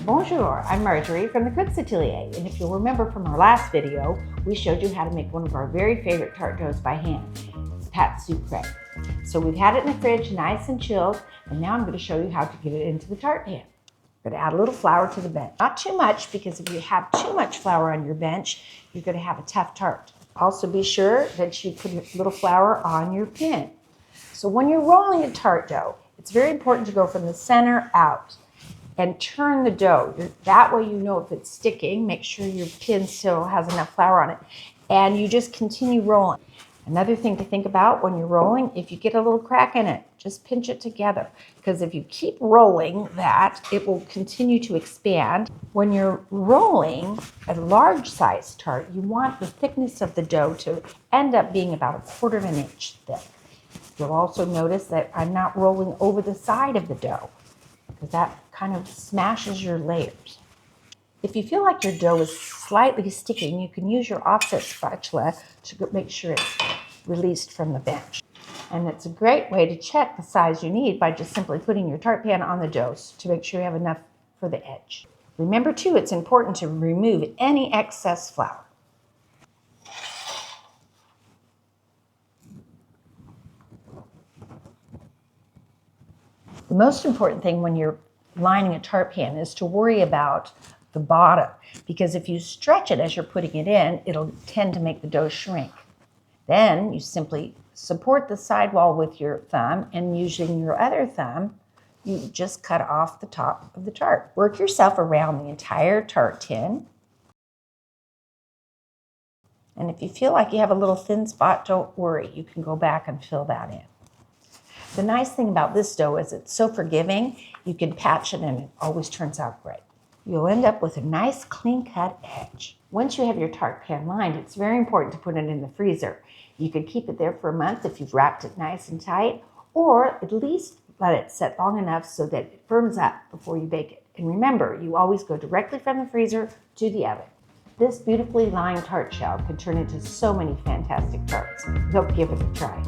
Bonjour, I'm Marjorie from the Cook's Atelier, and if you'll remember from our last video, we showed you how to make one of our very favorite tart doughs by hand, pat sucre. So we've had it in the fridge, nice and chilled, and now I'm going to show you how to get it into the tart pan. I'm going to add a little flour to the bench. Not too much, because if you have too much flour on your bench, you're going to have a tough tart. Also be sure that you put a little flour on your pin. So when you're rolling a tart dough, it's very important to go from the center out and turn the dough. That way you know if it's sticking. Make sure your pin still has enough flour on it. And you just continue rolling. Another thing to think about when you're rolling, if you get a little crack in it, just pinch it together. Because if you keep rolling that, it will continue to expand. When you're rolling a large size tart, you want the thickness of the dough to end up being about 1/4 of an inch thick. You'll also notice that I'm not rolling over the side of the dough, because that kind of smashes your layers. If you feel like your dough is slightly sticking, you can use your offset spatula to make sure it's released from the bench. And it's a great way to check the size you need by just simply putting your tart pan on the dough to make sure you have enough for the edge. Remember too, it's important to remove any excess flour. The most important thing when you're lining a tart pan is to worry about the bottom, because if you stretch it as you're putting it in, it'll tend to make the dough shrink. Then you simply support the sidewall with your thumb, and using your other thumb, you just cut off the top of the tart. Work yourself around the entire tart tin. And if you feel like you have a little thin spot, don't worry, you can go back and fill that in. The nice thing about this dough is it's so forgiving, you can patch it and it always turns out great. You'll end up with a nice clean-cut edge. Once you have your tart pan lined, it's very important to put it in the freezer. You could keep it there for a month if you've wrapped it nice and tight, or at least let it set long enough so that it firms up before you bake it. And remember, you always go directly from the freezer to the oven. This beautifully lined tart shell can turn into so many fantastic tarts. Hope you give it a try.